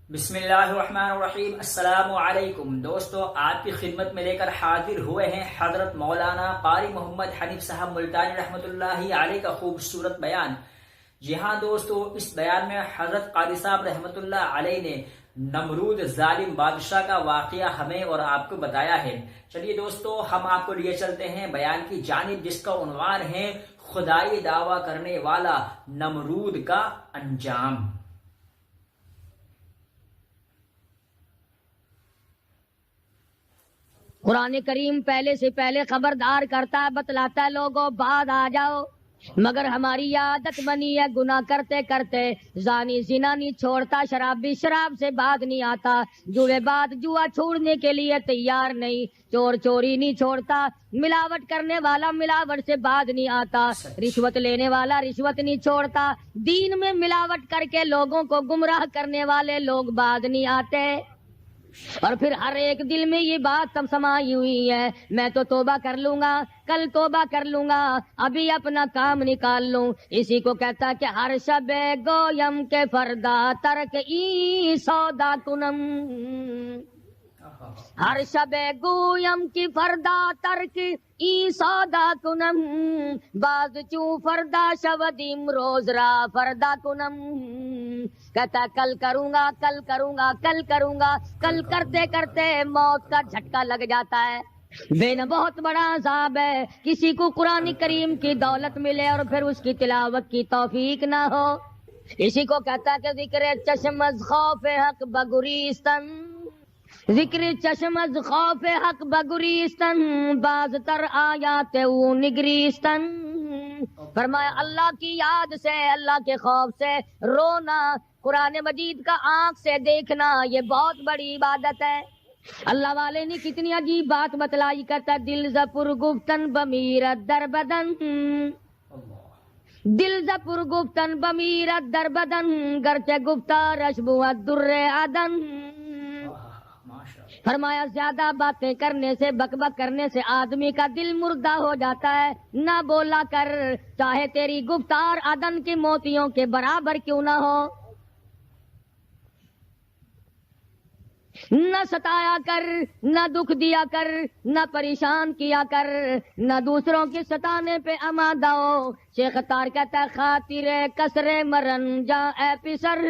بسم اللہ الرحمن الرحیم۔ السلام علیکم دوستو، آپ کی خدمت میں لے کر حاضر ہوئے ہیں حضرت مولانا قاری محمد حنیف صاحب ملتانی رحمۃ اللہ علیہ کا خوبصورت بیان۔ جی ہاں دوستو، اس بیان میں حضرت قاری صاحب رحمۃ اللہ علیہ نے نمرود ظالم بادشاہ کا واقعہ ہمیں اور آپ کو بتایا ہے۔ چلیے دوستو، ہم آپ کو لیے چلتے ہیں بیان کی جانب، جس کا عنوان ہے خدائی دعویٰ کرنے والا نمرود کا انجام۔ قرآن کریم پہلے سے پہلے خبردار کرتا ہے، بتلاتا ہے لوگوں بعد آ جاؤ، مگر ہماری عادت بنی ہے گناہ کرتے کرتے زانی زنا نہیں چھوڑتا، شرابی شراب سے بعد نہیں آتا، جوئے بعد جوا چھوڑنے کے لیے تیار نہیں، چور چوری نہیں چھوڑتا، ملاوٹ کرنے والا ملاوٹ سے بعد نہیں آتا، رشوت لینے والا رشوت نہیں چھوڑتا، دین میں ملاوٹ کر کے لوگوں کو گمراہ کرنے والے لوگ بعد نہیں آتے۔ اور پھر ہر ایک دل میں یہ بات تب سمائی ہوئی ہے، میں تو توبہ کر لوں گا، کل توبہ کر لوں گا، ابھی اپنا کام نکال لوں۔ اسی کو کہتا کہ ہر شب گویم کے فردا ترک ای سودا کنم، ہر شب گویم کی فردا ترک ای سودا کنم، باز چوں فردا شودیم روز را فردا کنم۔ کہتا کل کروں گا کل کروں گا کل کروں گا، کل کرتے کرتے موت کا جھٹکا لگ جاتا ہے۔ بے بہت بڑا عذاب ہے کسی کو قرآن کریم کی دولت ملے اور پھر اس کی تلاوت کی توفیق نہ ہو۔ اسی کو کہتا کہ ذکر چشم از خوف حق بگریستن، ذکر چشم از خوف حق بگریستن، باز تر آیات او نگریستن۔ فرمایا اللہ کی یاد سے، اللہ کے خوف سے رونا، قرآن مجید کا آنکھ سے دیکھنا، یہ بہت بڑی عبادت ہے۔ اللہ والے نے کتنی عجیب بات بتلائی، کرتا دل زپر گفتن بمیرت در بدن، دل زپر گفتن بمیرت در بدن، گرچہ گفتارش بود در عدن۔ فرمایا زیادہ باتیں کرنے سے، بک بک کرنے سے آدمی کا دل مردہ ہو جاتا ہے، نہ بولا کر، چاہے تیری گفتار عدن کے موتیوں کے برابر کیوں نہ ہو۔ نہ ستایا کر، نہ دکھ دیا کر، نہ پریشان کیا کر، نہ دوسروں کے ستانے پہ آمادہ ہو۔ شیخ تار کہتا ہے خاطر کسر مرن جا اے پسر،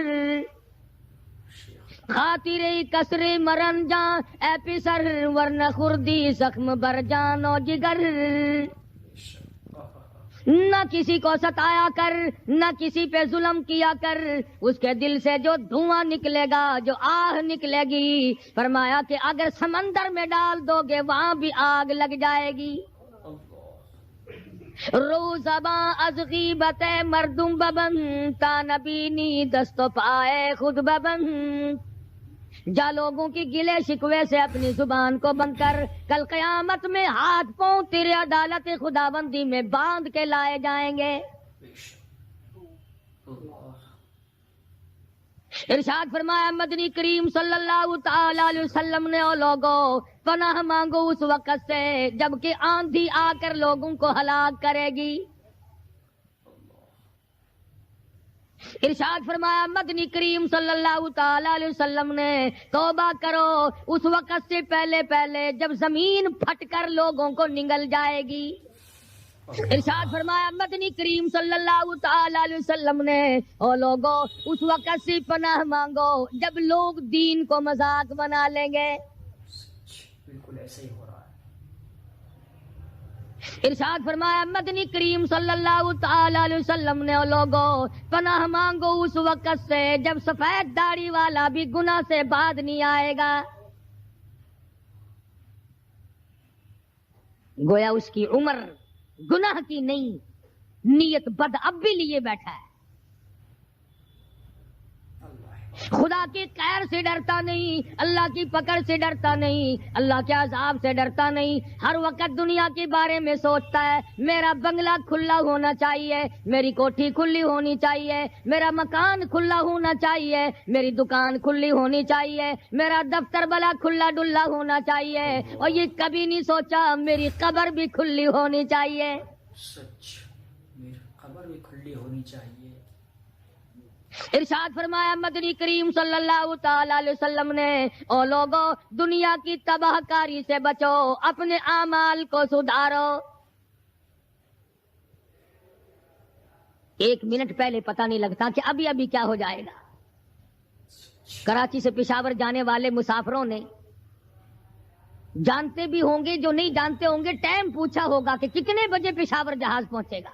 خاطر کسر مرن جا اے پسر، ورنہ خردی زخم بر جان و جگر۔ نہ کسی کو ستایا کر، نہ کسی پہ ظلم کیا کر، اس کے دل سے جو دھواں نکلے گا، جو آہ نکلے گی، فرمایا کہ اگر سمندر میں ڈال دو گے وہاں بھی آگ لگ جائے گی۔ روزباں از غیبت مردم ببن، تا نبینی دست و پائے خود ببن۔ جا لوگوں کی گلے شکوے سے اپنی زبان کو بند کر، کل قیامت میں ہاتھ پاؤں تیرے عدالت خداوندی میں باندھ کے لائے جائیں گے۔ ارشاد فرمایا مدنی کریم صلی اللہ تعالی علیہ وسلم نے، او لوگوں پناہ مانگو اس وقت سے جبکہ آندھی آ کر لوگوں کو ہلاک کرے گی۔ ارشاد فرمایا مدنی کریم صلی اللہ تعالی علیہ وسلم نے، توبہ کرو اس وقت سے پہلے پہلے جب زمین پھٹ کر لوگوں کو نگل جائے گی۔ ارشاد فرمایا مدنی کریم صلی اللہ تعالی علیہ وسلم نے، او لوگوں اس وقت سے پناہ مانگو جب لوگ دین کو مذاق بنا لیں گے۔ بالکل ایسے ہی ہو رہا ہے۔ ارشاد فرمایا مدنی کریم صلی اللہ تعالی علیہ وسلم نے، او لوگوں پناہ مانگو اس وقت سے جب سفید داڑھی والا بھی گناہ سے بعد نہیں آئے گا۔ گویا اس کی عمر گناہ کی نہیں، نیت بد اب بھی لیے بیٹھا ہے، خدا کی قہر سے ڈرتا نہیں، اللہ کی پکڑ سے ڈرتا نہیں، اللہ کے عذاب سے ڈرتا نہیں، ہر وقت دنیا کے بارے میں سوچتا ہے میرا بنگلہ کھلا ہونا چاہیے، میری کوٹھی کھلی ہونی چاہیے، میرا مکان کھلا ہونا چاہیے، میری دکان کھلی ہونی چاہیے، میرا دفتر بلا کھلا ڈلا ہونا چاہیے، اور یہ کبھی نہیں سوچا میری قبر بھی کھلی ہونی چاہیے۔ سچ، میری قبر بھی کھلی ہونی چاہیے۔ ارشاد فرمایا مدنی کریم صلی اللہ تعالی علیہ وسلم نے، او لوگو دنیا کی تباہ کاری سے بچو، اپنے اعمال کو سدھارو۔ ایک منٹ پہلے پتہ نہیں لگتا کہ ابھی ابھی کیا ہو جائے گا۔ کراچی سے پشاور جانے والے مسافروں نے جانتے بھی ہوں گے، جو نہیں جانتے ہوں گے ٹائم پوچھا ہوگا کہ کتنے بجے پشاور جہاز پہنچے گا۔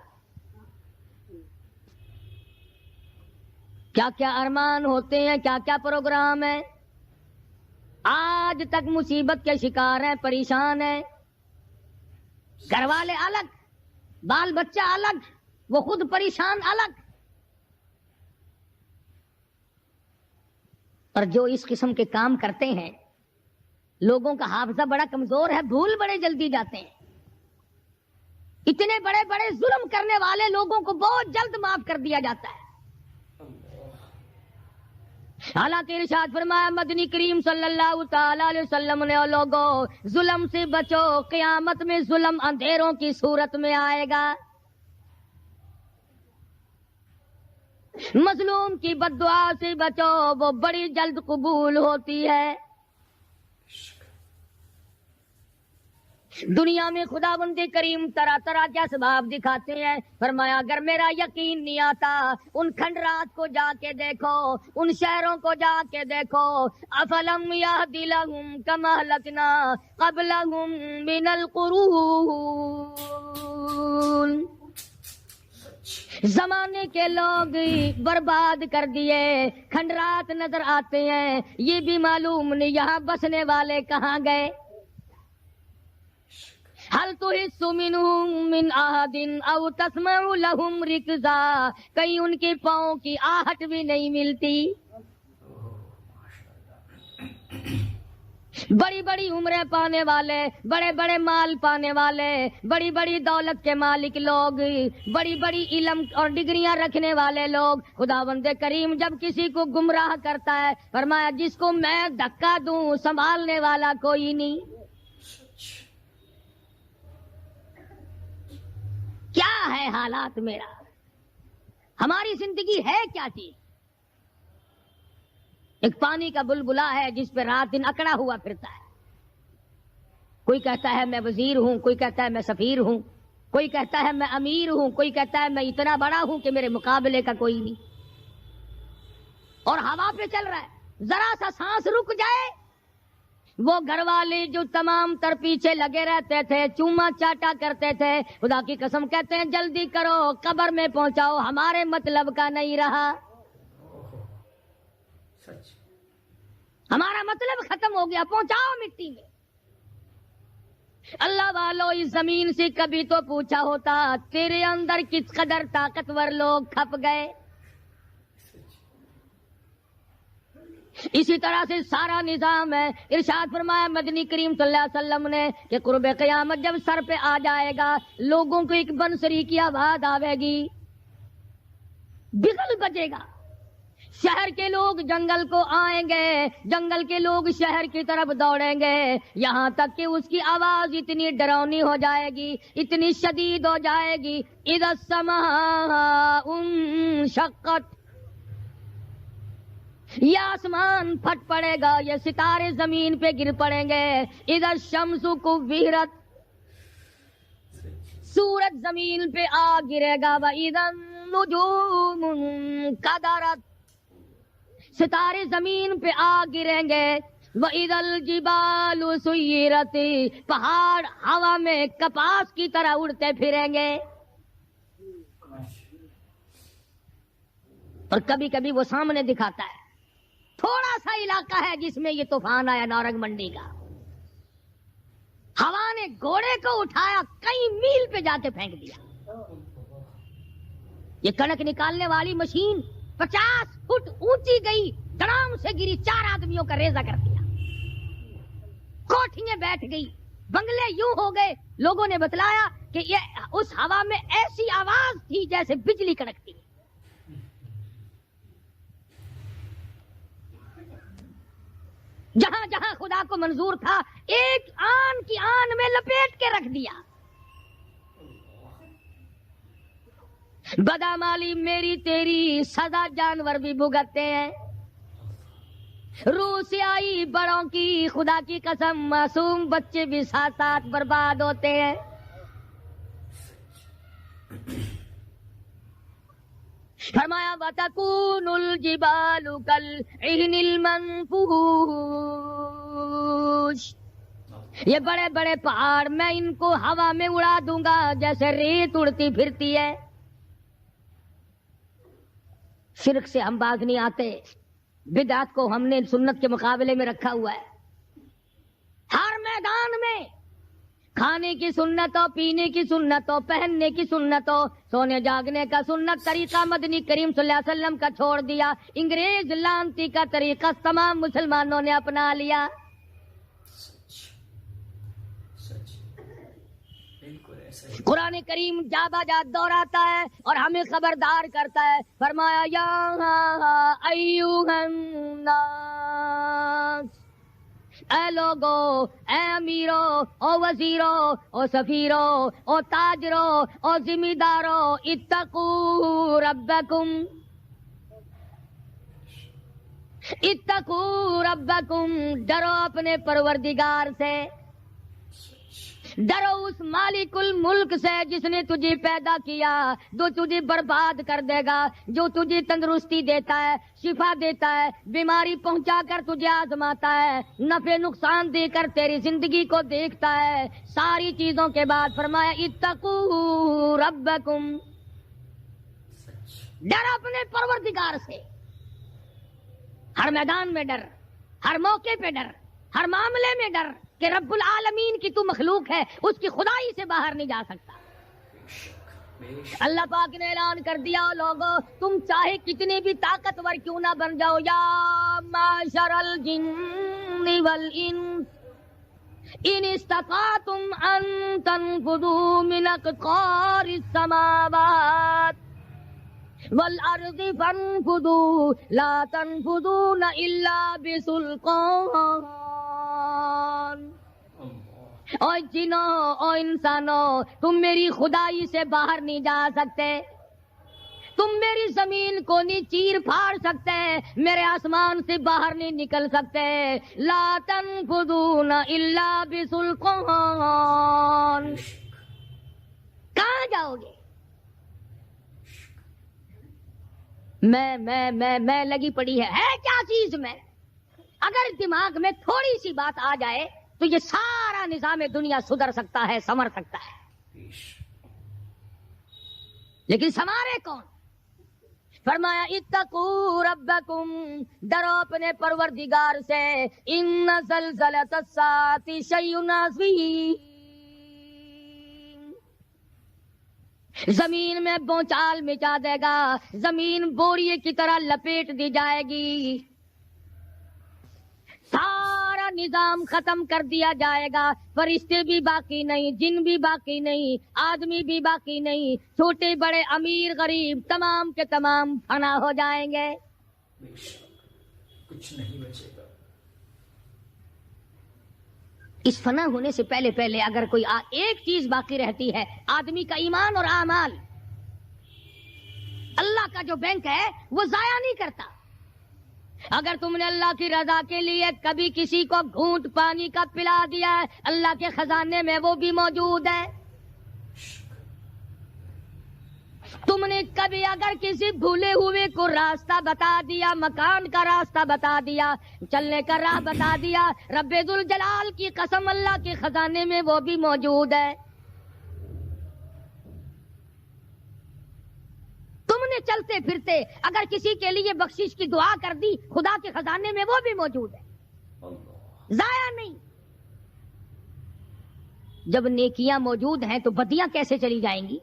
کیا کیا ارمان ہوتے ہیں، کیا کیا پروگرام ہے، آج تک مصیبت کے شکار ہیں، پریشان ہیں، گھر والے الگ، بال بچہ الگ، وہ خود پریشان الگ۔ اور جو اس قسم کے کام کرتے ہیں، لوگوں کا حافظہ بڑا کمزور ہے، بھول بڑے جلدی جاتے ہیں۔ اتنے بڑے بڑے ظلم کرنے والے لوگوں کو بہت جلد معاف کر دیا جاتا ہے۔ حالانکہ ارشاد فرمایا مدنی کریم صلی اللہ تعالی علیہ وسلم نے، لوگوں ظلم سے بچو، قیامت میں ظلم اندھیروں کی صورت میں آئے گا۔ مظلوم کی بد دعا سے بچو، وہ بڑی جلد قبول ہوتی ہے۔ دنیا میں خداوند کریم طرح طرح کے اسباب دکھاتے ہیں۔ فرمایا اگر میرا یقین نہیں آتا، ان کھنڈرات کو جا کے دیکھو، ان شہروں کو جا کے دیکھو۔ افلم یہد لہم کما اہلکنا قبلہم من القرون، زمانے کے لوگ برباد کر دیے، کھنڈرات نظر آتے ہیں، یہ بھی معلوم نہیں یہاں بسنے والے کہاں گئے۔ حل تحس منهم من احد او تسمع لهم رکزا، کہیں ان کے پاؤں کی آہٹ بھی نہیں ملتی۔ بڑی بڑی عمریں پانے والے، بڑے بڑے مال پانے والے، بڑی بڑی دولت کے مالک لوگ، بڑی بڑی علم اور ڈگریاں رکھنے والے لوگ، خداوند کریم جب کسی کو گمراہ کرتا ہے، فرمایا جس کو میں دھکا دوں سنبھالنے والا کوئی نہیں۔ کیا ہے حالات میرا، ہماری زندگی ہے کیا چیز؟ ایک پانی کا بلبلا ہے جس پہ رات دن اکڑا ہوا پھرتا ہے۔ کوئی کہتا ہے میں وزیر ہوں، کوئی کہتا ہے میں سفیر ہوں، کوئی کہتا ہے میں امیر ہوں، کوئی کہتا ہے میں اتنا بڑا ہوں کہ میرے مقابلے کا کوئی نہیں، اور ہوا پہ چل رہا ہے۔ ذرا سا سانس رک جائے، وہ گھر والے جو تمام تر پیچھے لگے رہتے تھے، چوما چاٹا کرتے تھے، خدا کی قسم کہتے ہیں جلدی کرو قبر میں پہنچاؤ، ہمارے مطلب کا نہیں رہا، ہمارا مطلب ختم ہو گیا، پہنچاؤ مٹی میں۔ اللہ والو اس زمین سے کبھی تو پوچھا ہوتا تیرے اندر کس قدر طاقتور لوگ کھپ گئے۔ اسی طرح سے سارا نظام ہے۔ ارشاد فرمایا مدنی کریم صلی اللہ علیہ وسلم نے کہ قرب قیامت جب سر پہ آ جائے گا، لوگوں کو ایک بنسری کی آواز آئے گی، بگل بجے گا، شہر کے لوگ جنگل کو آئیں گے، جنگل کے لوگ شہر کی طرف دوڑیں گے، یہاں تک کہ اس کی آواز اتنی ڈراؤنی ہو جائے گی، اتنی شدید ہو جائے گی، اذا السماء انشقت، یہ آسمان پھٹ پڑے گا، یہ ستارے زمین پہ گر پڑیں گے، اذا الشمس کورت، سورج زمین پہ آ گرے گا، وَإِذَا النُّجُومُ انکدرت، ستارے زمین پہ آ گریں گے، وَإِذَا الْجِبَالُ سُيِّرَتْ، پہاڑ ہوا میں کپاس کی طرح اڑتے پھریں گے۔ اور کبھی کبھی وہ سامنے دکھاتا ہے، تھوڑا سا علاقہ ہے جس میں یہ طوفان آیا نورنگ منڈی کا، ہوا نے گھوڑے کو اٹھایا کئی میل پہ جا کے پھینک دیا۔ یہ کڑک نکالنے والی مشین 50 فٹ اونچی گئی، دڑام سے گری، 4 آدمیوں کا ریزہ کر دیا، کوٹھیاں بیٹھ گئی، بنگلے یوں ہو گئے۔ لوگوں نے بتلایا کہ یہ اس ہوا میں ایسی آواز تھی جیسے بجلی کڑکتی ہے۔ جہاں جہاں خدا کو منظور تھا ایک آن کی آن میں لپیٹ کے رکھ دیا۔ بدعمالی میری تیری سزا جانور بھی بھگتتے ہیں. روح سے آئی بڑوں کی خدا کی قسم معصوم بچے بھی ساتھ ساتھ برباد ہوتے ہیں. فرمایا وَتَكُونُ الْجِبَالُ كَالْعِهْنِ الْمَنفُوشِ. یہ بڑے بڑے پہاڑ میں ان کو ہوا میں اڑا دوں گا جیسے ریت اڑتی پھرتی ہے. شرک سے ہم باز نہیں آتے. بدعت کو ہم نے سنت کے مقابلے میں رکھا ہوا ہے. ہر میدان میں کھانے کی سنت ہو، پینے کی سنت ہو، پہننے کی سنت ہو، سونے جاگنے کا سنت طریقہ مدنی کریم صلی اللہ علیہ وسلم کا چھوڑ دیا. انگریز لانتی کا طریقہ تمام مسلمانوں نے اپنا لیا. قرآن کریم جا بجا دہراتا ہے اور ہمیں خبردار کرتا ہے. فرمایا یا ایھا الناس، اے لوگو، اے امیرو، او وزیرو، او سفیرو، او تاجرو، او ذمہ دارو، اتقوا ربکم، اتقوا ربکم، ڈرو اپنے پروردگار سے، ڈرو اس مالک الملک سے جس نے تجھے پیدا کیا، جو تجھے برباد کر دے گا، جو تجھے تندرستی دیتا ہے، شفا دیتا ہے، بیماری پہنچا کر تجھے آزماتا ہے، نفع نقصان دے کر تیری زندگی کو دیکھتا ہے. ساری چیزوں کے بعد فرمایا اتقوا ربکم، ڈر اپنے پروردگار سے. ہر میدان میں ڈر، ہر موقع پہ ڈر، ہر معاملے میں ڈر کہ رب العالمین کی تو مخلوق ہے، اس کی خدائی سے باہر نہیں جا سکتا. اللہ پاک نے اعلان کر دیا لوگو تم چاہے کتنے بھی طاقتور کیوں نہ بن جاؤ، یا معشر الجن والانس ان استطعتم ان تنفذوا من اقطار السماوات والارض فانفذوا لا تنفذون الا بسلطان. او جنوں، او انسانوں، تم میری خدائی سے باہر نہیں جا سکتے، تم میری زمین کو نہیں چیر پھاڑ سکتے، میرے آسمان سے باہر نہیں نکل سکتے. لا تنفذون الا بسلطان. کہاں جاؤ گے؟ میں لگی پڑی ہے کیا چیز میں؟ اگر دماغ میں تھوڑی سی بات آ جائے تو یہ سارا نظام دنیا سدھر سکتا ہے، سنور سکتا ہے. لیکن سنوارے کون؟ فرمایا اتقوا ربکم، ڈرو اپنے پروردگار سے. ان زلزلۃ الساعۃ شیء عظیم، زمین میں بونچال مچا دے گا، زمین بوریے کی طرح لپیٹ دی جائے گی، سارا نظام ختم کر دیا جائے گا. فرشتے بھی باقی نہیں، جن بھی باقی نہیں، آدمی بھی باقی نہیں، چھوٹے بڑے امیر غریب تمام کے تمام فنا ہو جائیں گے. کچھ نہیں بچے گا. اس فنا ہونے سے پہلے پہلے اگر کوئی ایک چیز باقی رہتی ہے، آدمی کا ایمان اور اعمال. اللہ کا جو بینک ہے وہ ضائع نہیں کرتا. اگر تم نے اللہ کی رضا کے لیے کبھی کسی کو گھونٹ پانی کا پلا دیا ہے، اللہ کے خزانے میں وہ بھی موجود ہے. تم نے کبھی اگر کسی بھولے ہوئے کو راستہ بتا دیا، مکان کا راستہ بتا دیا، چلنے کا راہ بتا دیا، رب ذوالجلال کی قسم اللہ کے خزانے میں وہ بھی موجود ہے. تم نے چلتے پھرتے اگر کسی کے لیے بخشش کی دعا کر دی، خدا کے خزانے میں وہ بھی موجود ہے، ضائع نہیں. جب نیکیاں موجود ہیں تو بدیاں کیسے چلی جائیں گی؟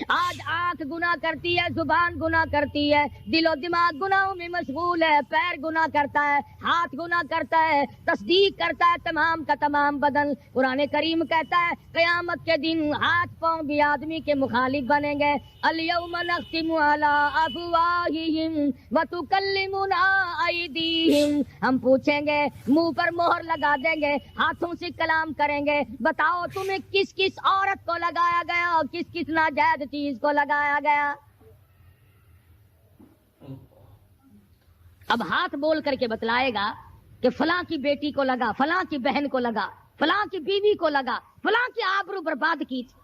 آج آنکھ گناہ کرتی ہے، زبان گناہ کرتی ہے، دل و دماغ گناہوں میں مشغول ہے، پیر گناہ کرتا ہے، ہاتھ گناہ کرتا ہے، تصدیق کرتا ہے تمام کا تمام بدن. قرآن کریم کہتا ہے قیامت کے دن ہاتھ پاؤں بھی آدمی کے مخالف بنیں گے. الیوم نختم علی افواہہم وتکلمنا ایدیہم، ہم پوچھیں گے، منہ پر مہر لگا دیں گے، ہاتھوں سے کلام کریں گے، بتاؤ تمہیں کس کس عورت کو لگایا گیا اور کس کس ناجائز چیز کو لگایا گیا. اب ہاتھ بول کر کے بتلائے گا کہ فلاں کی بیٹی کو لگا, فلاں کی بہن کو لگا, فلاں کی بیوی کو لگا, فلاں کی آبرو برباد کی تھی.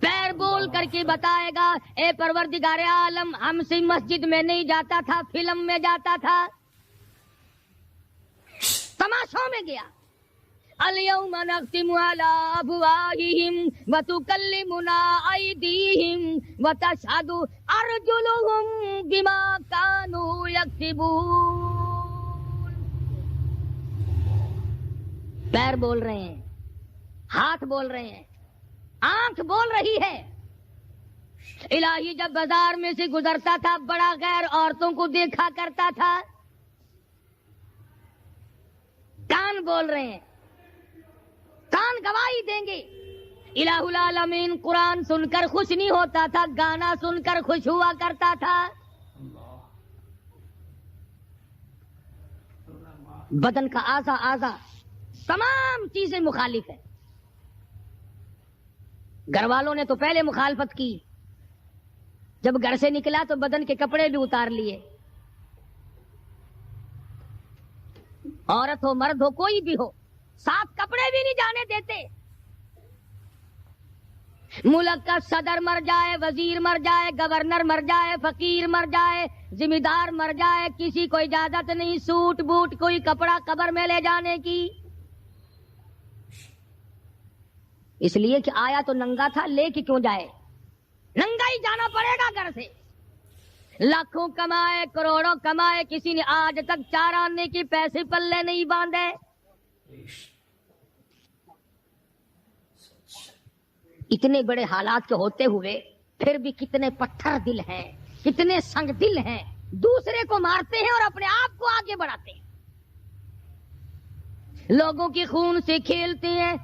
پیر بول کر کے بتائے گا اے پروردگار عالم, ہم سے مسجد میں نہیں جاتا تھا, فلم میں جاتا تھا, تماشوں میں گیا. اليوم نختم على افواههم وتكلمنا ايديهم وتشهد ارجلهم بما كانوا يكسبون. پیر بول رہے ہیں, ہاتھ بول رہے ہیں, آنکھ بول رہی ہے. الہی جب بازار میں سے گزرتا تھا بڑا غیر عورتوں کو دیکھا کرتا تھا. کان بول رہے ہیں, کان گواہی دیں گے. الہ العالمین قرآن سن کر خوش نہیں ہوتا تھا, گانا سن کر خوش ہوا کرتا تھا. بدن کا اعضا تمام چیزیں مخالف ہیں. گھر والوں نے تو پہلے مخالفت کی, جب گھر سے نکلا تو بدن کے کپڑے بھی اتار لیے. عورت ہو مرد ہو کوئی بھی ہو, ساتھ کپڑے بھی نہیں جانے دیتے. ملک کا صدر مر جائے, وزیر مر جائے, گورنر مر جائے, فقیر مر جائے, ذمہ دار مر جائے, کسی کو اجازت نہیں سوٹ بوٹ کوئی کپڑا قبر میں لے جانے کی. اس لیے کہ آیا تو ننگا تھا, لے کے کیوں جائے, ننگا ہی جانا پڑے گا گھر سے. لاکھوں کمائے, کروڑوں کمائے, کسی نے آج تک 4 آنے کے پیسے پلے نہیں باندھے. اتنے بڑے حالات کے ہوتے ہوئے پھر بھی کتنے پتھر دل ہیں, کتنے سنگ دل ہیں, دوسرے کو مارتے ہیں اور اپنے آپ کو آگے بڑھاتے ہیں. لوگوں کی خون سے کھیلتے ہیں.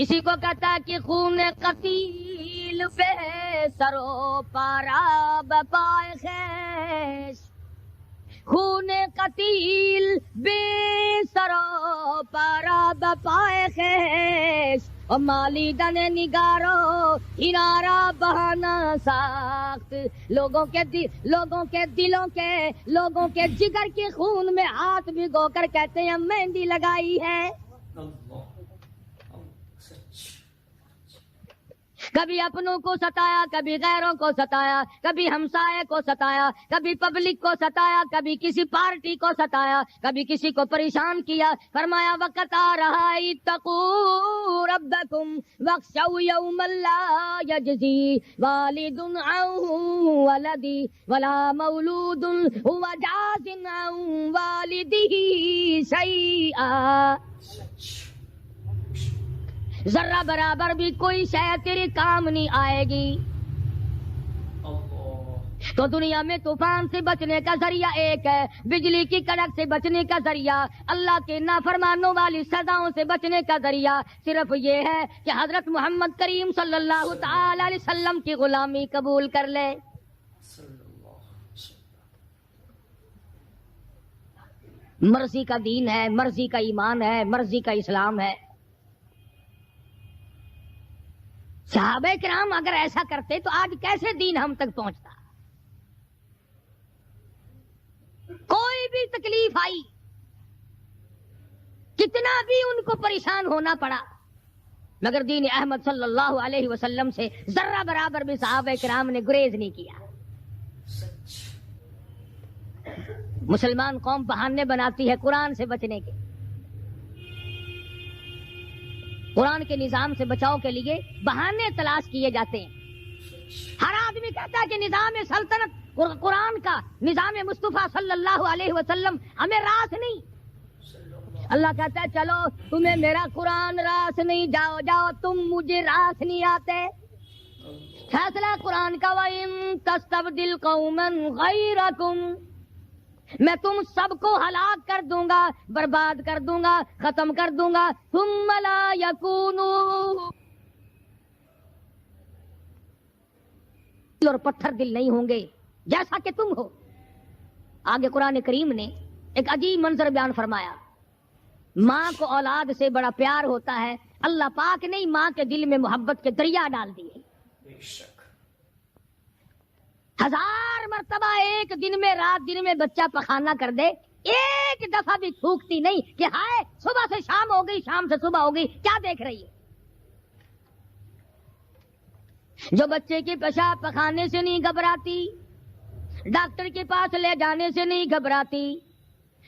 اسی کو کہتا کہ خون قتیل پہ سرو پارا بپائے خیش. خون قتیل بے سرو پارا بپائے خیش. اور مالی دن نگارو ہنارا بہانا ساخت. لوگوں کے دلوں کے, لوگوں کے جگر کے خون میں ہاتھ بھگو کر کہتے ہیں مہندی لگائی ہے. کبھی اپنوں کو ستایا, کبھی غیروں کو ستایا, کبھی ہمسائے کو ستایا, کبھی پبلک کو ستایا, کبھی کسی پارٹی کو ستایا, کبھی کسی کو پریشان کیا. فرمایا وقت آ رہا اتقوا ربکم واخشوا یوما لا یجزی والد عن ولدی ولا مولود هو جاز عن والده شیئا. ذرہ برابر بھی کوئی شے تیرے کام نہیں آئے گی. تو دنیا میں طوفان سے بچنے کا ذریعہ ایک ہے, بجلی کی کڑک سے بچنے کا ذریعہ, اللہ کے نافرمانوں والی سزاؤں سے بچنے کا ذریعہ صرف یہ ہے کہ حضرت محمد کریم صلی اللہ تعالی علیہ وسلم کی غلامی قبول کر لے. مرضی کا دین ہے, مرضی کا ایمان ہے, مرضی کا اسلام ہے. صحابہ کرام اگر ایسا کرتے تو آج کیسے دین ہم تک پہنچتا. کوئی بھی تکلیف آئی, کتنا بھی ان کو پریشان ہونا پڑا, مگر دین احمد صلی اللہ علیہ وسلم سے ذرہ برابر بھی صحابہ کرام نے گریز نہیں کیا. مسلمان قوم بہانے بناتی ہے قرآن سے بچنے کے, قرآن کے نظام سے بچاؤ کے لیے بہانے تلاش کیے جاتے ہیں. ہر آدمی کہتا ہے کہ نظام سلطنت قرآن کا, نظام مصطفیٰ صلی اللہ علیہ وسلم ہمیں راس نہیں. اللہ کہتا ہے چلو تمہیں میرا قرآن راس نہیں, جاؤ تم مجھے راس نہیں آتے. فیصلہ قرآن کا وَإِن تَسْتَبْدِلْ قَوْمًا غَيْرَكُمْ, میں تم سب کو ہلاک کر دوں گا, برباد کر دوں گا, ختم کر دوں گا. ثم لا یکونوا, اور پتھر دل نہیں ہوں گے جیسا کہ تم ہو. آگے قرآن کریم نے ایک عجیب منظر بیان فرمایا. ماں کو اولاد سے بڑا پیار ہوتا ہے, اللہ پاک نے ماں کے دل میں محبت کے دریا ڈال دیے. 1000 مرتبہ ایک دن میں رات دن میں بچہ پخانہ کر دے، ایک دفعہ بھی تھوکتی نہیں کہ ہائے صبح سے شام ہو گئی، شام سے صبح ہو گئی، کیا دیکھ رہی ہے؟ جو بچے کے پیشاب پخانے سے نہیں گھبراتی، ڈاکٹر کے پاس لے جانے سے نہیں گھبراتی،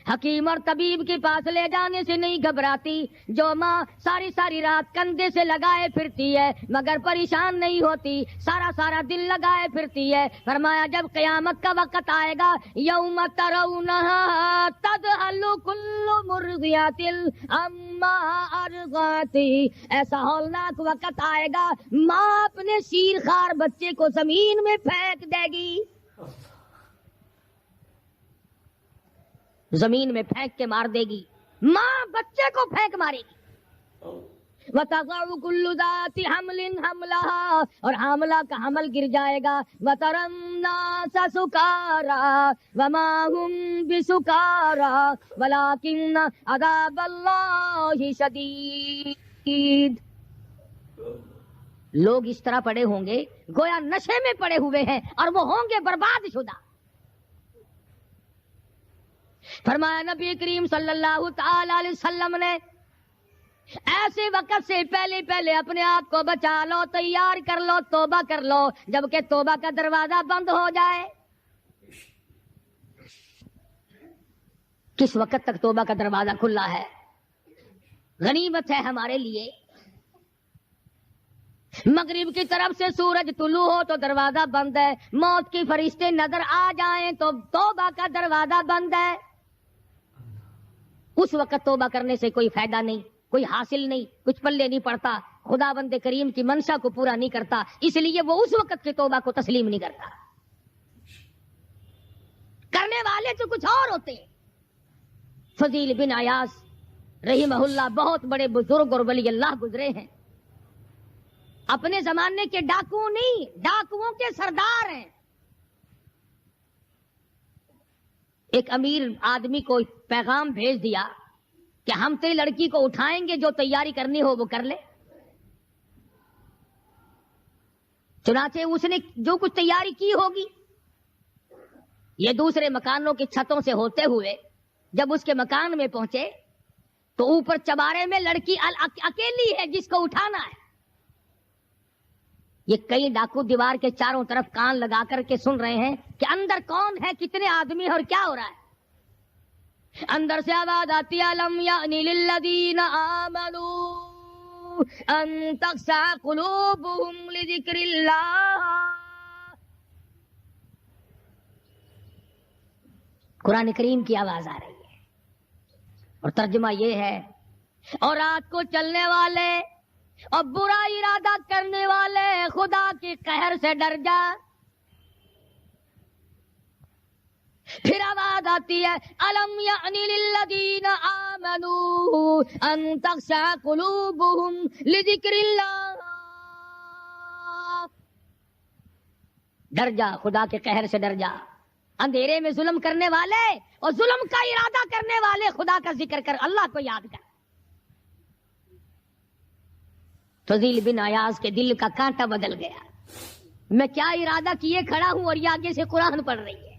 حکیم اور طبیب کے پاس لے جانے سے نہیں گھبراتی، جو ماں ساری رات کندھے سے لگائے پھرتی ہے مگر پریشان نہیں ہوتی، سارا دن لگائے پھرتی ہے، فرمایا جب قیامت کا وقت آئے گا، یوم ترونہا تذہل کل مرضعۃ عما ارضعت، ایسا ہولناک وقت آئے گا ماں اپنے شیر خوار بچے کو زمین میں پھینک دے گی، زمین میں پھینک کے مار دے گی، ماں بچے کو پھینک مارے گی۔ وَتَضَعُ كُلُّ ذَاتِ حَمْلٍ حَمْلَهَا، اور حاملہ کا حمل گر جائے گا، وَتَرَى النَّاسَ سُكَارَىٰ وَمَا هُمْ بِسُكَارَىٰ وَلَٰكِنَّ عَذَابَ اللَّهِ شَدِيدٌ۔ لوگ اس طرح پڑے ہوں گے گویا نشے میں پڑے ہوئے ہیں اور وہ ہوں گے برباد شدہ۔ فرمایا نبی کریم صلی اللہ تعالی علیہ وسلم نے ایسے وقت سے پہلے اپنے آپ کو بچا لو، تیار کر لو، توبہ کر لو، جبکہ توبہ کا دروازہ بند ہو جائے۔ کس وقت تک توبہ کا دروازہ کھلا ہے؟ غنیمت ہے ہمارے لیے۔ مغرب کی طرف سے سورج طلوع ہو تو دروازہ بند ہے، موت کے فرشتے نظر آ جائیں تو توبہ کا دروازہ بند ہے۔ اس وقت توبہ کرنے سے کوئی فائدہ نہیں، کوئی حاصل نہیں، کچھ پلے نہیں پڑتا، خدا بند کریم کی منشا کو پورا نہیں کرتا، اس لیے وہ اس وقت کی توبہ کو تسلیم نہیں کرتا۔ کرنے والے تو کچھ اور ہوتے ہیں۔ فضیل بن عیاض رحمہ اللہ بہت بڑے بزرگ اور ولی اللہ گزرے ہیں، اپنے زمانے کے ڈاکو نہیں، ڈاکوؤں کے سردار ہیں۔ ایک امیر آدمی کو پیغام بھیج دیا کہ ہم تیری لڑکی کو اٹھائیں گے، جو تیاری کرنی ہو وہ کر لے۔ چنانچہ اس نے جو کچھ تیاری کی ہوگی، یہ دوسرے مکانوں کی چھتوں سے ہوتے ہوئے جب اس کے مکان میں پہنچے تو اوپر چبارے میں لڑکی اکیلی ہے جس کو اٹھانا ہے۔ یہ کئی ڈاکو دیوار کے چاروں طرف کان لگا کر کے سن رہے ہیں کہ اندر کون ہے، کتنے آدمی اور کیا ہو رہا ہے۔ اندر سے آواز آتی ہے الم یعنی للذین آمنوا ان تخشع قلوبهم لذکر اللہ۔ قرآن کریم کی آواز آ رہی ہے اور ترجمہ یہ ہے، اور رات کو چلنے والے اور برا ارادہ کرنے والے خدا کے قہر سے ڈر جا۔ پھر آواز آتی ہے الم یعنی للذین آمنوا ان تخشع قلوبهم لذکر اللہ۔ ڈر جا، خدا کے قہر سے ڈر جا۔ اندھیرے میں ظلم کرنے والے اور ظلم کا ارادہ کرنے والے خدا کا ذکر کر، اللہ کو یاد کر۔ فضیل بن عیاض کے دل کا کانٹا بدل گیا، میں کیا ارادہ کیے کھڑا ہوں اور یہ آگے سے قرآن پڑھ رہی ہے،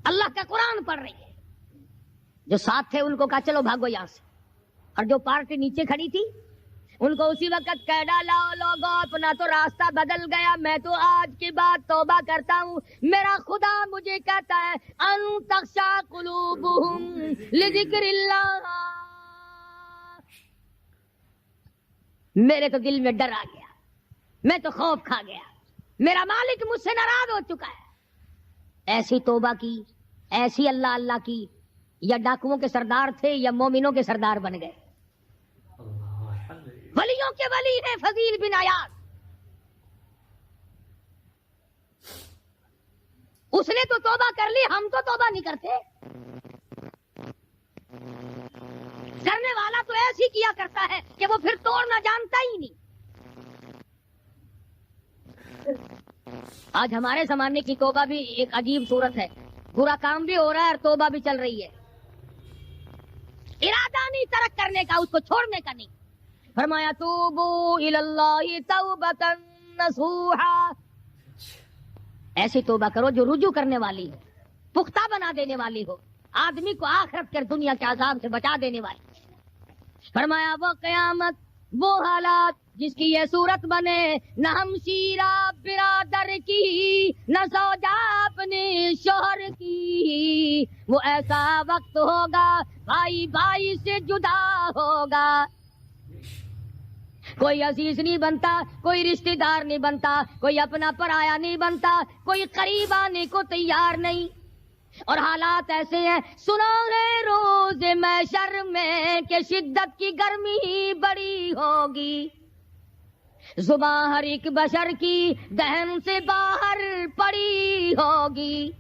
اللہ کا قرآن پڑھ رہی ہے۔ جو ساتھ تھے ان کو کہا چلو بھاگو یہاں سے، اور جو پارٹی نیچے کھڑی تھی ان کو اسی وقت کہہ ڈالا لوگوں اپنا تو راستہ بدل گیا، میں تو آج کی بات توبہ کرتا ہوں، میرا خدا مجھے کہتا ہے ان تخشع قلوبهم لذکر اللہ۔ میرے تو دل میں ڈر آ گیا، میں تو خوف کھا گیا، میرا مالک مجھ سے ناراض ہو چکا ہے۔ ایسی توبہ کی، ایسی اللہ اللہ کی، یا ڈاکوؤں کے سردار تھے یا مومنوں کے سردار بن گئے۔ ولیوں کے ولی ہیں فضیل بن عیاض۔ اس نے تو توبہ کر لی، ہم تو توبہ نہیں کرتے۔ کرنے والا تو ایسی کیا کرتا ہے کہ وہ پھر توڑنا جانتا ہی نہیں۔ آج ہمارے زمانے کی توبہ بھی ایک عجیب صورت ہے، برا کام بھی ہو رہا ہے اور توبہ بھی چل رہی ہے۔ ارادہ نہیں ترک کرنے کا، اس کو چھوڑنے کا نہیں۔ فرمایا توبو الی اللہ توبۃ نصوحا. ایسی توبہ کرو جو رجوع کرنے والی ہو, پختہ بنا دینے والی ہو, آدمی کو آخرت کے دنیا کے عذاب سے بچا دینے والی. فرمایا وہ قیامت, وہ حالات جس کی یہ صورت بنے, نہ ہمشیرہ برادر کی, نہ زوجہ اپنے شوہر کی. وہ ایسا وقت ہوگا بھائی بھائی سے جدا ہوگا, کوئی عزیز نہیں بنتا, کوئی رشتہ دار نہیں بنتا, کوئی اپنا پرایا نہیں بنتا, کوئی قریب آنے کو تیار نہیں. اور حالات ایسے ہیں, سنا ہے روز محشر میں کہ شدت کی گرمی بڑی ہوگی, زباں ہر ایک بشر کی دہن سے باہر پڑی ہوگی.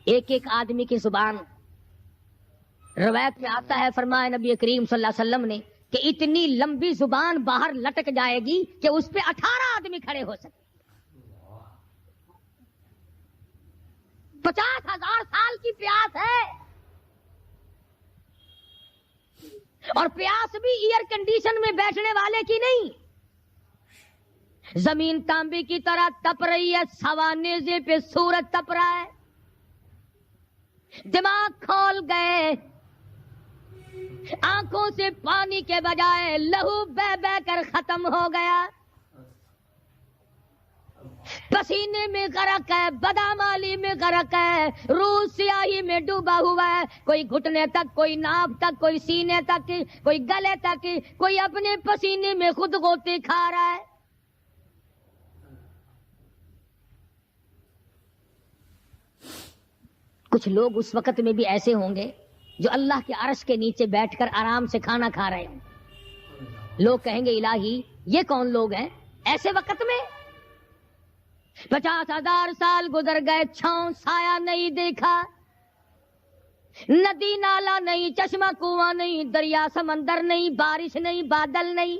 ایک ایک آدمی کی زبان, روایت میں آتا ہے, فرمایا نبی کریم صلی اللہ علیہ وسلم نے کہ اتنی لمبی زبان باہر لٹک جائے گی کہ اس پہ 18 آدمی کھڑے ہو سکتے. 50,000 سال کی پیاس ہے, اور پیاس بھی ایئر کنڈیشن میں بیٹھنے والے کی نہیں. زمین تانبے کی طرح تپ رہی ہے, سوا نیزے پہ سورج تپ رہا ہے, دماغ کھول گئے, آنکھوں سے پانی کے بجائے لہو بہ بہ کر ختم ہو گیا, پسینے میں غرق ہے, بدامالی میں غرق ہے, روح سیاہی میں ڈوبا ہوا ہے, کوئی گھٹنے تک, کوئی ناف تک, کوئی سینے تک, کوئی گلے تک, کوئی اپنے پسینے میں خود غوطے کھا رہا ہے. کچھ لوگ اس وقت میں بھی ایسے ہوں گے جو اللہ کے عرش کے نیچے بیٹھ کر آرام سے کھانا کھا رہے ہیں. لوگ کہیں گے الہی یہ کون لوگ ہیں ایسے وقت میں؟ 50,000 سال گزر گئے, چھاؤں سایہ نہیں دیکھا, ندی نالا نہیں, چشمہ کنواں نہیں, دریا سمندر نہیں, بارش نہیں, بادل نہیں.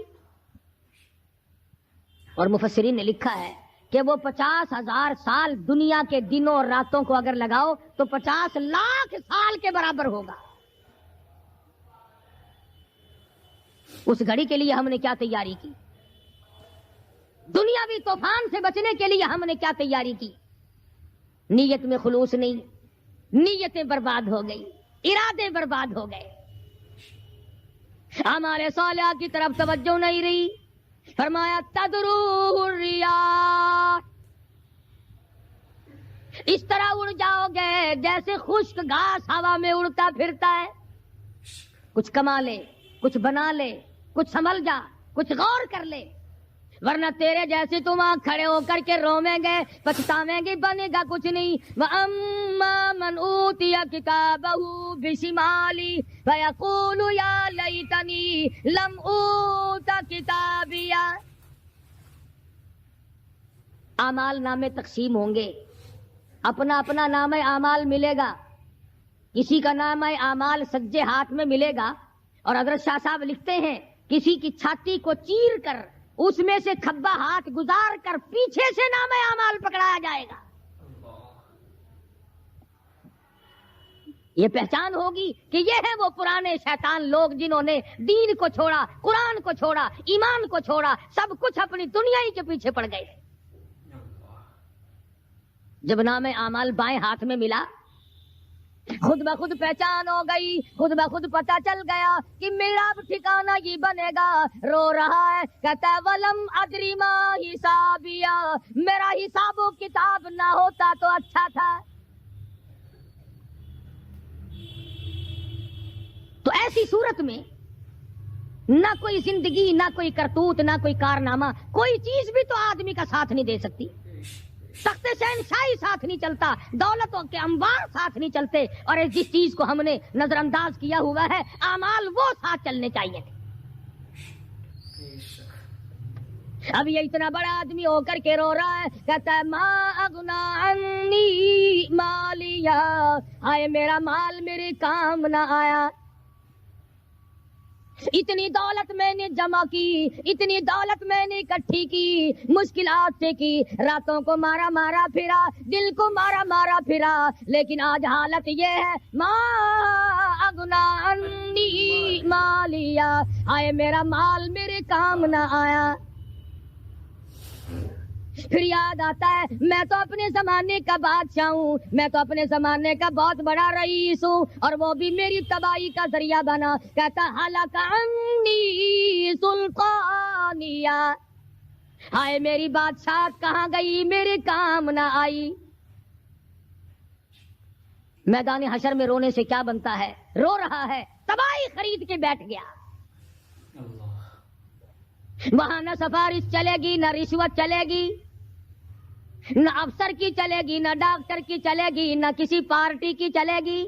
اور مفسرین نے لکھا ہے کہ وہ 50,000 سال دنیا کے دنوں اور راتوں کو اگر لگاؤ تو 50 لاکھ سال کے برابر ہوگا. اس گھڑی کے لیے ہم نے کیا تیاری کی؟ دنیاوی طوفان سے بچنے کے لیے ہم نے کیا تیاری کی؟ نیت میں خلوص نہیں, نیتیں برباد ہو گئی, ارادے برباد ہو گئے, ہمارے صالحہ کی طرف توجہ نہیں رہی. فرمایا تدروح الریاح, اس طرح اڑ جاؤ گے جیسے خشک گھاس ہوا میں اڑتا پھرتا ہے. کچھ کما لے, کچھ بنا لے, کچھ سنبھل جا, کچھ غور کر لے, ورنہ تیرے جیسے تم وہاں کھڑے ہو کر کے رویں گے, پچھتاویں گے, بنے گا کچھ نہیں. وَأَمَّا مَنْ أُوتِيَ كِتَابَهُ بِشِمَالِهِ فَيَقُولُ يَا لَيْتَنِي لَمْ أُوتَ كِتَابِيَهْ. اعمال نامے تقسیم ہوں گے, اپنا اپنا نام اعمال ملے گا. کسی کا نام اعمال سجے ہاتھ میں ملے گا, اور حضرت شاہ صاحب لکھتے ہیں کسی کی چھاتی کو چیر کر اس میں سے کھبا ہاتھ گزار کر پیچھے سے نام اعمال پکڑایا جائے گا. یہ پہچان ہوگی کہ یہ ہے وہ پرانے شیطان لوگ جنہوں نے دین کو چھوڑا, قرآن کو چھوڑا, ایمان کو چھوڑا, سب کچھ اپنی دنیا ہی کے پیچھے پڑ گئے. جب نام اعمال بائیں ہاتھ میں ملا, خود بخود پہچان ہو گئی, خود بخود پتہ چل گیا کہ میرا اب ٹھکانہ یہ بنے گا. رو رہا ہے, کہتا ہے ولم ادری ما حسابیا, میرا حساب و کتاب نہ ہوتا تو اچھا تھا. تو ایسی صورت میں نہ کوئی زندگی, نہ کوئی کرتوت, نہ کوئی کارنامہ, کوئی چیز بھی تو آدمی کا ساتھ نہیں دے سکتی. تخت شہنشاہی ساتھ نہیں چلتا, دولتوں کے انبار ساتھ نہیں چلتے, اور جس چیز کو ہم نے نظر انداز کیا ہوا ہے اعمال وہ ساتھ چلنے چاہیے تھے. اب یہ اتنا بڑا آدمی ہو کر کے رو رہا ہے, کہتا ہے ما اغنا عنی مالیا, آئے میرا مال میرے کام نہ آیا. اتنی دولت میں نے جمع کی, اتنی دولت میں نے اکٹھی کی, مشکلات سے کی, راتوں کو مارا مارا پھرا, دل کو مارا مارا پھرا, لیکن آج حالت یہ ہے ما اغنا عنی مالیا, آئے میرا مال میرے کام نہ آیا. پھر یاد آتا ہے میں تو اپنے زمانے کا بادشاہ ہوں، میں تو اپنے زمانے کا بہت بڑا رئیس ہوں، اور وہ بھی میری تباہی کا ذریعہ بنا. کہتا ہلاک عنی سلطانیہ، ہائے میری بادشاہ کہاں گئی، میرے کام نہ آئی. میدان حشر میں رونے سے کیا بنتا ہے؟ رو رہا ہے، تباہی خرید کے بیٹھ گیا. وہاں نہ سفارش چلے گی، نہ رشوت چلے گی، نہ افسر کی چلے گی، نہ ڈاکٹر کی چلے گی، نہ کسی پارٹی کی چلے گی.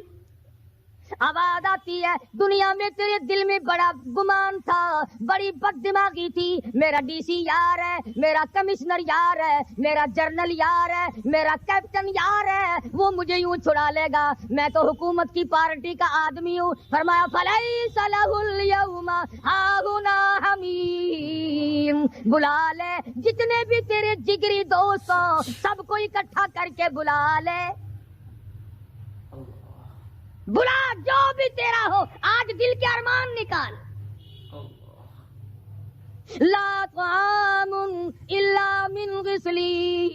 آواز آتی ہے دنیا میں تیرے دل میں بڑا گمان تھا، بڑی بد دماغی تھی، میرا ڈی سی یار ہے، میرا کمشنر یار ہے، میرا جنرل یار ہے، میرا کیپٹن یار ہے، وہ مجھے یوں چھڑا لے گا، میں تو حکومت کی پارٹی کا آدمی ہوں. فرمایا فلیس لہ الیوم ہاہنا حمیم، بلا لے جتنے بھی تیرے جگری دوست ہوں سب کو اکٹھا کر کے بلا لے، بلا جو بھی تیرا ہو، آج دل کے ارمان نکال. لا طعام الا من غسلین،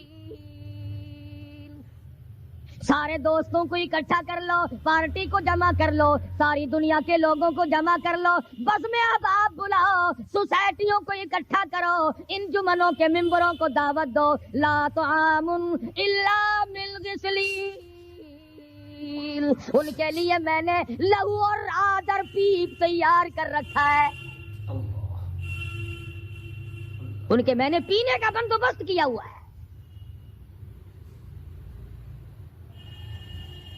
سارے دوستوں کو اکٹھا کر لو، پارٹی کو جمع کر لو، ساری دنیا کے لوگوں کو جمع کر لو، بس میں اب آپ بلاؤ، سوسائٹیوں کو اکٹھا کرو، انجمنوں کے ممبروں کو دعوت دو. لا طعام الا من غسلین، ان کے لیے میں نے لہو اور آدر پیپ تیار کر رکھا ہے، ان کے میں نے پینے کا بندوبست کیا ہوا ہے.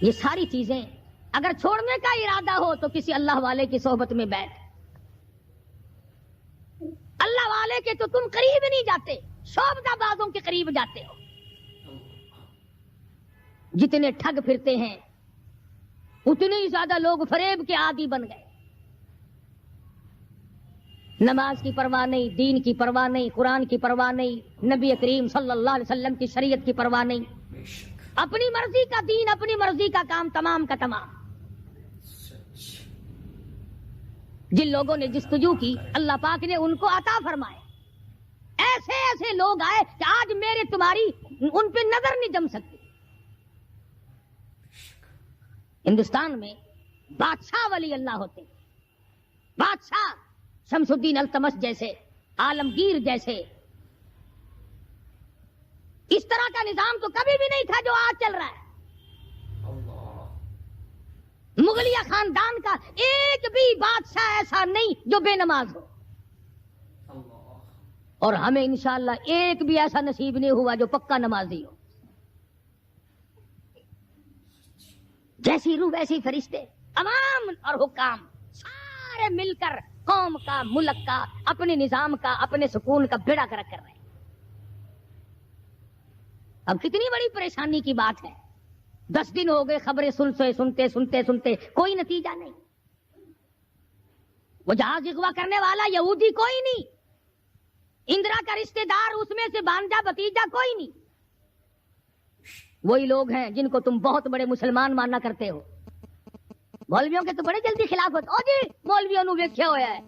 یہ ساری چیزیں اگر چھوڑنے کا ارادہ ہو تو کسی اللہ والے کی صحبت میں بیٹھ. اللہ والے کے تو تم قریب نہیں جاتے، شعبدہ بازوں کے قریب جاتے ہو. جتنے ٹھگ پھرتے ہیں اتنے ہی زیادہ لوگ فریب کے عادی بن گئے. نماز کی پرواہ نہیں، دین کی پرواہ نہیں، قرآن کی پرواہ نہیں، نبی کریم صلی اللہ علیہ وسلم کی شریعت کی پرواہ نہیں، اپنی مرضی کا دین، اپنی مرضی کا کام تمام کا تمام. جن لوگوں نے جستجو کی اللہ پاک نے ان کو عطا فرمائے. ایسے ایسے لوگ آئے کہ آج میرے تمہاری ان پہ نظر نہیں جم سکتی. ہندوستان میں بادشاہ ولی اللہ ہوتے ہیں، بادشاہ شمس الدین التمش جیسے، عالمگیر جیسے. اس طرح کا نظام تو کبھی بھی نہیں تھا جو آج چل رہا ہے. مغلیہ خاندان کا ایک بھی بادشاہ ایسا نہیں جو بے نماز ہو، اور ہمیں انشاءاللہ ایک بھی ایسا نصیب نہیں ہوا جو پکا نمازی ہو. جیسی روح ویسی فرشتے، عوام اور حکام سارے مل کر قوم کا، ملک کا، اپنے نظام کا، اپنے سکون کا بیڑا گرک کر رہے ہیں. اب کتنی بڑی پریشانی کی بات ہے، 10 دن ہو گئے خبریں سنتے کوئی نتیجہ نہیں. وہ جہاز اغوا کرنے والا یہودی کوئی نہیں، اندرا کا رشتہ دار اس میں سے بانجا بتیجا کوئی نہیں. وہی لوگ ہیں جن کو تم بہت بڑے مسلمان ماننا کرتے ہو. مولویوں کے تو بڑے جلدی خلاف ہوتے. او جی مولویوں نے ویکھیا ہوا ہے،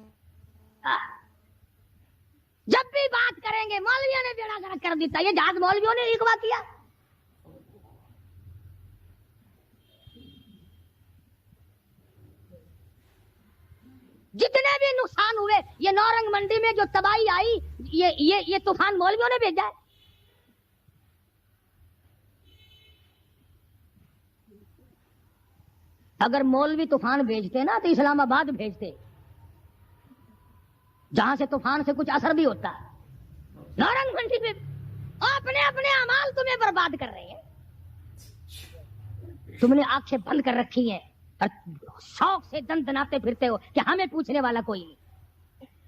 جب بھی بات کریں گے مولویوں نے بیڑا گرک کر دیتا، یہ جہاز مولویوں نے اغوا کیا. جتنے بھی نقصان ہوئے، یہ نورنگ منڈی میں جو تباہی آئی، یہ طوفان مولویوں نے بھیجا ہے. اگر مولوی طوفان بھیجتے نا تو اسلام آباد بھیجتے، جہاں سے طوفان سے کچھ اثر بھی ہوتا. نورنگ منڈی میں اپنے اعمال تمہیں برباد کر رہے ہیں. تم نے آنکھیں بند کر رکھی ہیں اور شوق سے دن دناتے پھرتے ہو کہ ہمیں پوچھنے والا کوئی نہیں.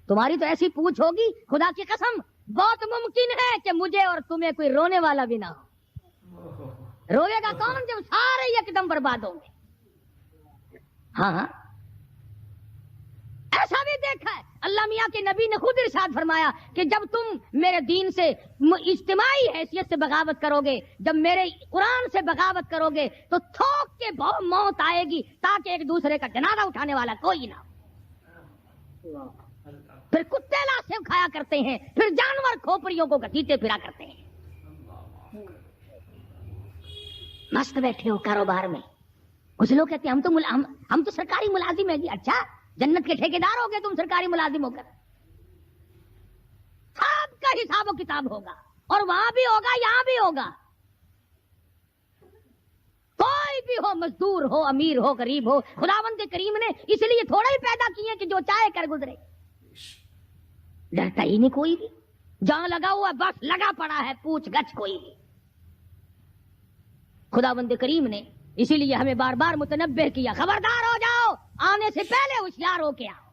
تمہاری تو ایسی پوچھ ہوگی خدا کی قسم بہت ممکن ہے کہ مجھے اور تمہیں کوئی رونے والا بھی نہ ہو. روے گا کون جب سارے ایک دم برباد ہوں گے. ہاں ایسا بھی دیکھا ہے، اللہ میاں کے نبی نے خود ارشاد فرمایا کہ جب تم میرے دین سے اجتماعی حیثیت سے بغاوت کرو گے، جب میرے قرآن سے بغاوت کرو گے تو تھوک کے موت آئے گی تاکہ ایک دوسرے کا جنازہ اٹھانے والا کوئی نہ ہو. پھر کتے لاسے کھایا کرتے ہیں، پھر جانور کھوپڑیوں کو گھسیٹے پھرا کرتے ہیں. مست بیٹھے ہو کاروبار میں. کچھ لوگ کہتے ہیں ہم تو سرکاری ملازم ہیں جی. اچھا، جنت کے ٹھیکیدار ہو گئے تم سرکاری ملازم ہو کر. سب کا حساب و کتاب ہوگا، اور وہاں بھی ہوگا یہاں بھی ہوگا. کوئی بھی ہو، مزدور ہو، امیر ہو، غریب ہو، خداوند کریم نے اس لیے تھوڑا ہی پیدا کیے کہ جو چاہے کر گزرے. ڈرتا ہی نہیں کوئی بھی. جہاں لگا ہوا بس لگا پڑا ہے، پوچھ گچھ کوئی نہیں. خداوند کریم نے اسی لیے ہمیں بار بار متنبہ کیا، خبردار ہو جاؤ، آنے سے پہلے ہوشیار ہو کے آؤ.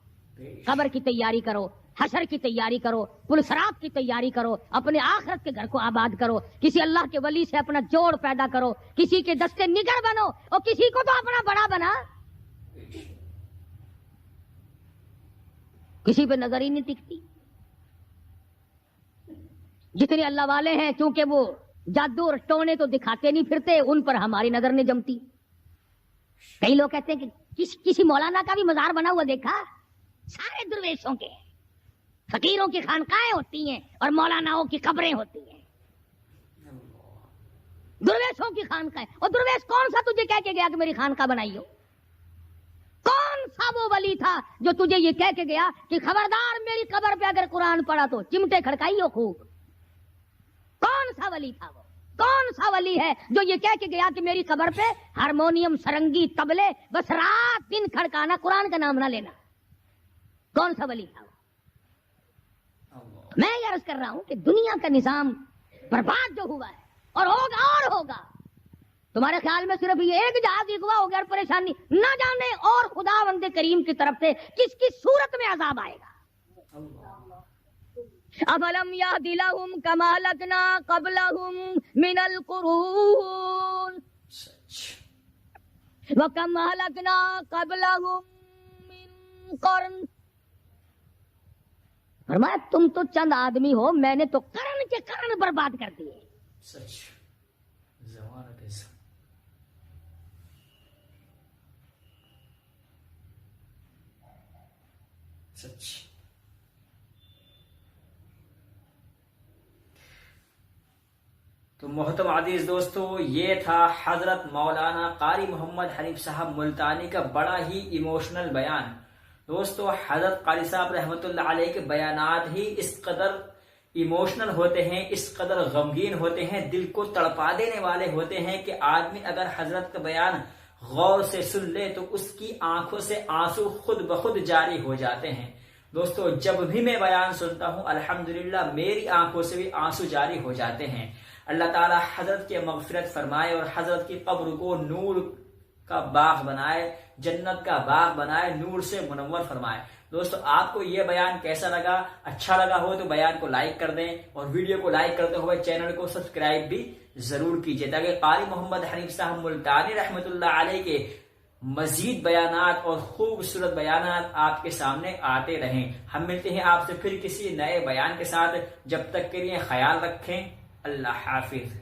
قبر کی تیاری کرو، حشر کی تیاری کرو، پل صراط کی تیاری کرو، اپنے آخرت کے گھر کو آباد کرو. کسی اللہ کے ولی سے اپنا جوڑ پیدا کرو، کسی کے دستے نگر بنو، اور کسی کو تو اپنا بڑا بنا. کسی پہ نظر ہی نہیں ٹکتی. جتنے اللہ والے ہیں چونکہ وہ جادو اور ٹونے تو دکھاتے نہیں پھرتے، ان پر ہماری نظر نہیں جمتی. کئی لوگ کہتے ہیں کہ کسی مولانا کا بھی مزار بنا ہوا دیکھا؟ سارے درویشوں کے، فقیروں کی خانقاہیں ہوتی ہیں اور مولاناؤں کی قبریں ہوتی ہیں. درویشوں کی خانقاہیں. اور درویش کون سا تجھے کہہ کے گیا کہ میری خانقاہ بنائی ہو؟ کون سا وہ ولی تھا جو تجھے یہ کہہ کے گیا کہ خبردار میری قبر پہ اگر قرآن پڑھا تو چمٹے کھڑکائی ہو خوب؟ کون سا ولی تھا وہ؟ کون سا ولی ہے جو یہ کہہ کے گیا کہ میری قبر پہ ہارمونیم، سرنگی، طبلے، بس رات دن کھڑکانا، قرآن کا نام نہ لینا؟ کون سا ولی تھا وہ؟ میں یہ عرض کر رہا ہوں کہ دنیا کا نظام برباد جو ہوا ہے اور ہوگا. تمہارے خیال میں صرف یہ ایک جہاز اغوا ہو گیا اور پریشانی نہ جانے اور خداوند کریم کی طرف سے کس کس صورت میں عذاب آئے گا. افلم یہد لہم کما اہلکنا قبلہم من القرون وکم اہلکنا قبلہم من قرن. فرمایا تم تو چند آدمی ہو، میں نے تو قرن کے قرن برباد کر دیے. سچ ضمانت ہے. سچ. تو محترم عزیز دوستو، یہ تھا حضرت مولانا قاری محمد حنیف صاحب ملتانی کا بڑا ہی ایموشنل بیان. دوستو، حضرت قاری صاحب رحمۃ اللہ علیہ کے بیانات ہی اس قدر ایموشنل ہوتے ہیں، اس قدر غمگین ہوتے ہیں، دل کو تڑپا دینے والے ہوتے ہیں کہ آدمی اگر حضرت کا بیان غور سے سن لے تو اس کی آنکھوں سے آنسو خود بخود جاری ہو جاتے ہیں. دوستو، جب بھی میں بیان سنتا ہوں الحمدللہ میری آنکھوں سے بھی آنسو جاری ہو جاتے ہیں. اللہ تعالی حضرت کی مغفرت فرمائے اور حضرت کی قبر کو نور کا باغ بنائے، جنت کا باغ بنائے، نور سے منور فرمائے. دوستو، آپ کو یہ بیان کیسا لگا؟ اچھا لگا ہو تو بیان کو لائک کر دیں، اور ویڈیو کو لائک کرتے ہوئے چینل کو سبسکرائب بھی ضرور کیجیے تاکہ قاری محمد حنیف صاحب ملتانی رحمۃ اللہ علیہ کے مزید بیانات اور خوبصورت بیانات آپ کے سامنے آتے رہیں. ہم ملتے ہیں آپ سے پھر کسی نئے بیان کے ساتھ. جب تک کے لیے خیال رکھیں. اللہ حافظ.